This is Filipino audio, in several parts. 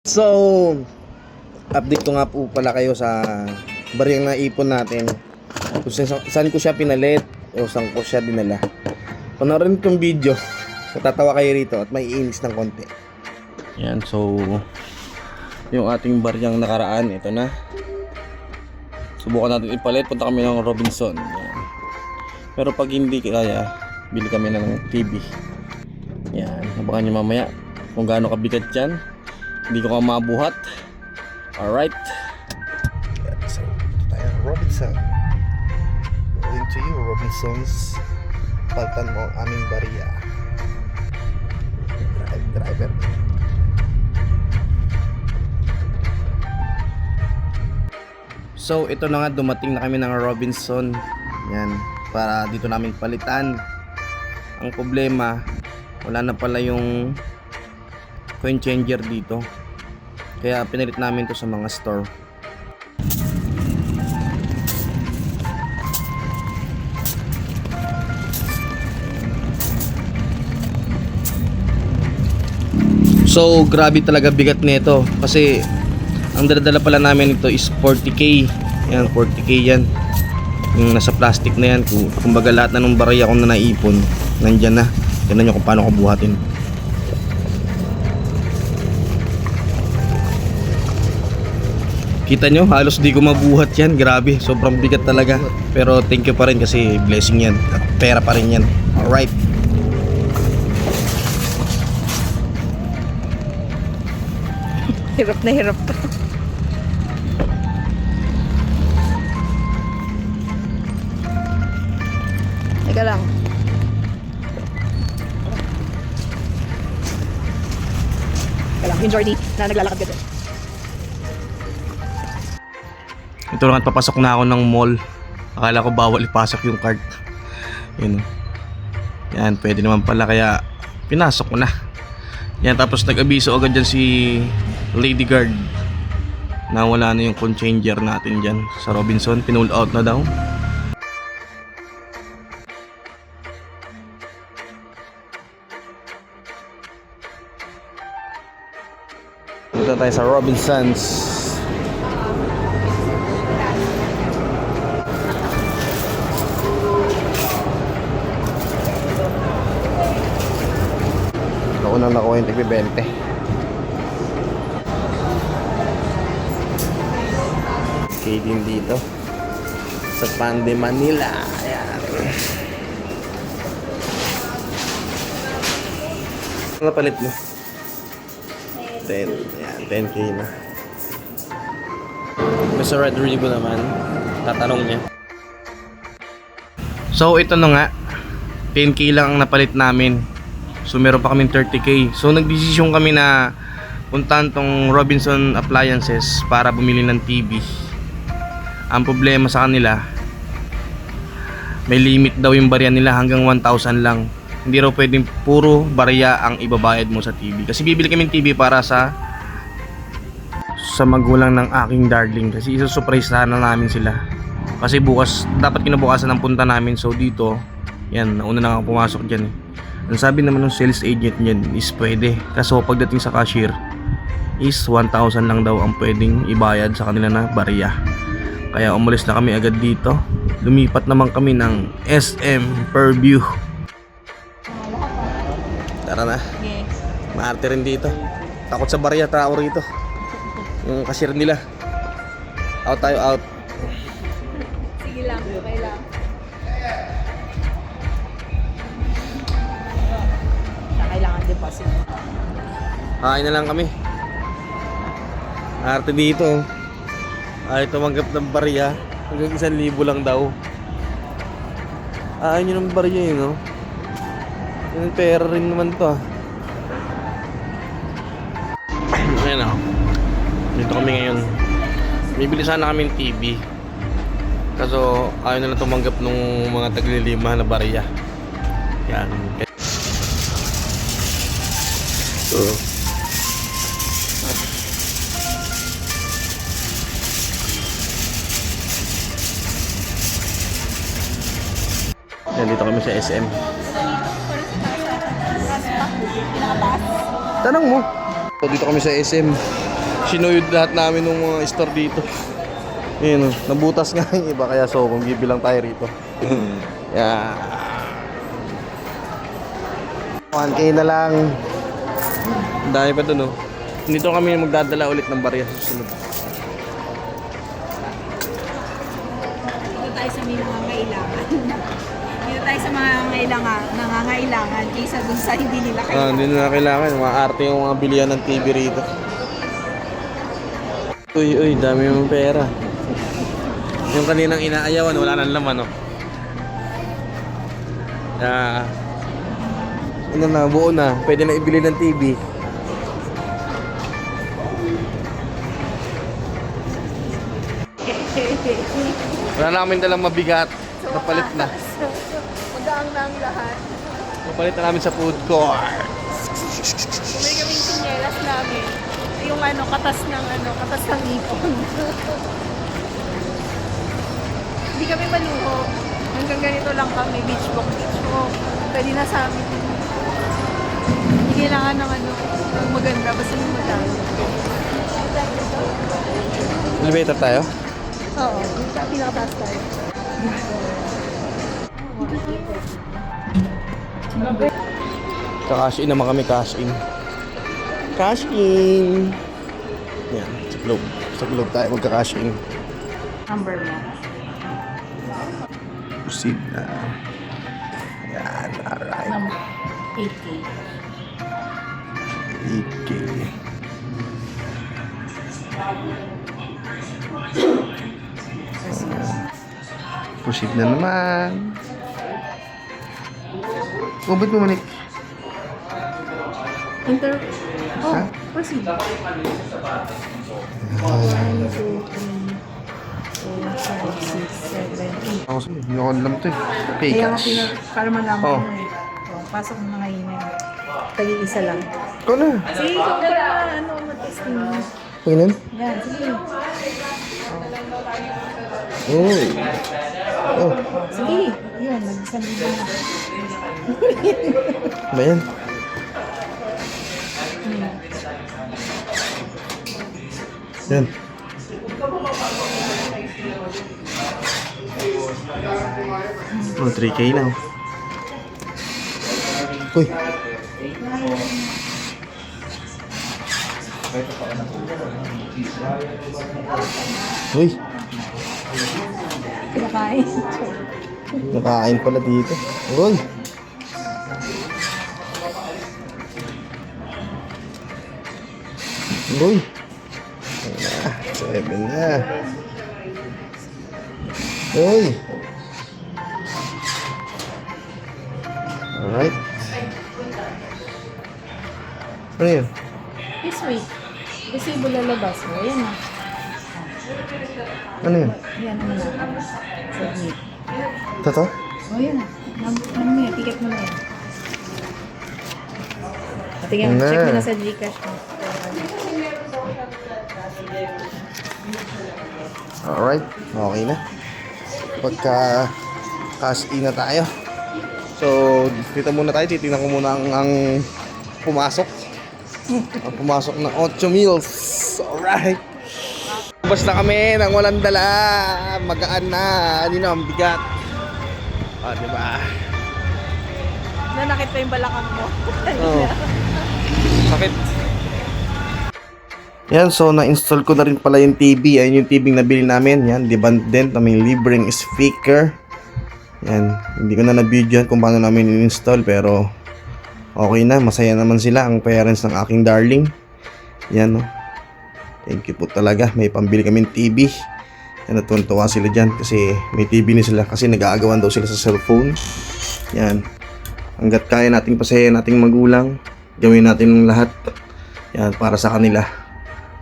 So, update ko nga po pala kayo sa bariyang naipon natin. Kung saan ko siya pinalit o saan ko siya dinala. Panoorin itong video, matatawa kayo rito at may iinis ng konti. Yan, so yung ating bariyang nakaraan, ito na. Subukan natin ipalit, punta kami ng Robinson. Yan. Pero pag hindi kaya, bili kami ng TV. Yan, abangan nyo mamaya kung gaano kabigat yan. Hindi ko ka mabuhat. Alright. So, ito tayo. Robinson. Going to you, Robinsons. Paltan mo ang aming bariya. Driver. So, ito na nga. Dumating na kami ng Robinson. Yan. Para dito namin palitan. Ang problema, wala na pala yung coin changer dito, kaya pinalit namin to sa mga store. So grabe talaga bigat nito kasi ang dala pala namin ito is 40k. Yan, 40k yan, yung nasa plastic na yan. Kumbaga lahat na ng barya ko na naipon nandyan na. Tignan nyo kung paano ko buhatin. Kita nyo, halos di ko mabuhat yan. Grabe, sobrang bigat talaga. Pero thank you pa rin kasi blessing yan. At pera pa rin yan. Alright. Hirap na hirap pa. Teka lang. Teka lang, yung Jordy na naglalakad ka doon. Ito lang at papasok na ako ng mall. Akala ko bawal ipasok yung cart. Yun. Yan, pwede naman pala kaya pinasok ko na. Yan, tapos nag-abiso agad dyan si Lady Guard na wala na yung coin changer natin dyan sa Robinson. Pinull out na daw. Dito tayo sa Robinsons. Unang nakuha yung tig-20. Okay din dito sa Pande Manila. Ayan. Ano palit mo? 10. Ayan, 10k na. Mr. Rodrigo naman, tatanong niya. So ito na nga, 10k lang ang napalit namin. So meron pa kaming 30k. So nagdesisyon kami na puntahan tong Robinson Appliances para bumili ng TV. Ang problema sa kanila, may limit daw yung barya nila, hanggang 1,000 lang. Hindi raw pwedeng puro barya ang ibabayad mo sa TV. Kasi bibili kami ng TV para sa magulang ng aking darling. Kasi isusurprise na namin sila. Kasi bukas, dapat kinabukasan ng punta namin. So dito, yan, nauna na ako pumasok dyan eh. Ang sabi naman ng sales agent niyan is pwede. Kaso pagdating sa cashier is 1,000 lang daw ang pwedeng ibayad sa kanila na barya. Kaya umalis na kami agad dito. Lumipat naman kami ng SM Purview. Tara na. Yes. Maarte rin dito. Takot sa barya tao rito. Yung cashier nila. Out tayo, out. Sige lang, okay lang. Kailangan deposit. Kain na lang kami. Arte dito. Ay tumanggap ng barya. Hanggang 1,000 lang daw. Ayaw nyo ng barya yun, no? Yung pera rin naman to, ah. Ayan, oh. Dito kami ngayon. Bibili sana kami ng TV. Kaso ayaw na lang tumanggap ng mga taglilima na barya. Yan. Yan, dito kami sa SM. Tanong mo. So, dito kami sa SM. Sinuyod lahat namin ng mga store dito. Ayun, nabutas nga yung iba kaya so kung bibilang tayo rito. Yeah. 1K na lang. Dahil pa dun, oh. Dito kami magdadala ulit ng barya sa susunod. Dito tayo sa mga nangangailangan. Dito tayo sa mga nangangailangan kaysa dun sa hindi nila kailangan. Hindi na kailangan. Mga arte yung mga bilihan ng TV rito. Uy, dami mong pera. Yung kaninang inaayawan, wala nang laman, oh. Ano na, buo na. Pwede na ibili ng TV. Wala na kami dalang mabigat. Napalit na. Magaang na ang lahat. Napalit na namin sa food court. May kaming sinyelas namin. Yung katas ng ipon. Hindi kami maluho. Hanggang ganito lang kami, beach walk. Pwede na sa amin. Hindi kailangan ng ng maganda, basta yung maganda. Elevator tayo? Oo, pinakataas tayo. Cash in naman kami, cash in. Cash in! Yan, sa globe tayo magka-cash in. Number mo. Proceed na. Yan, alright. 8K. 8K. Proceed na naman. Ubit mo manik. Oh, Ha? proceed. 1, 2, 3, 4, 5, 6, 7, 8. Ako sa'yo, hindi ako alam to eh. Pay Kaya nga cash. para malaman Oh. mo eh. Oh, pasok mo na ngayon na yun. Tagi-isa lang. Ikaw na. Sige, ikaw para mag-testing mo. Paginin? Yan, sige. Uy. Oh, Sige. Yan, mag-isang libo na. ba yan? Yan. Oh, 3K na. Uy. Uy. Kinakain. Nakain pala dito. Uy. Uy. 7 na. Uy. Alright. Ano yun? This way. Kasi lalabas mo. Ayan na. Ano yun? Ayan na. Submit. Toto? O, yan na. Ano mo yan? Ticket mo na yan. Tingnan, Na. check mo na sa Gcash mo. Alright, okay na. Pagka cash in na tayo. So, dito muna tayo. Titingnan ko muna ang pumasok. Ang pumasok ng 8 meals. Alright. Basta kami nang walang dala. Magaan na. Ano na, ang bigat. Diba? Nanakit pa yung balakang mo. Oh. Sakit. Yan, so na-install ko na rin pala yung TV. Ayan yung TV na nabili namin. Yan, Debandent na may libreng speaker. Yan, hindi ko na na-video kung paano namin in-install pero okay na, masaya naman sila ang parents ng aking darling. Yan, no. Thank you po talaga. May pambili kaming TV. Yan, natuwa sila dyan kasi may TV na sila kasi nag-aagawan daw sila sa cellphone. Yan. Hanggat kaya nating pasayahin nating magulang, gawin natin ng lahat. Yan, para sa kanila.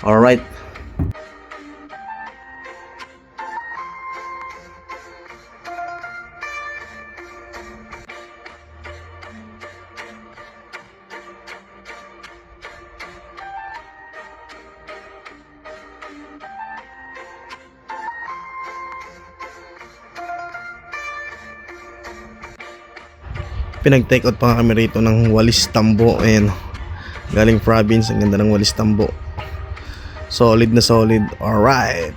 Alright. Pinag-take out pa nga kami rito ng Walis Tambo. Ayan, galing province. Ang ganda ng Walis Tambo. Solid na solid. Alright.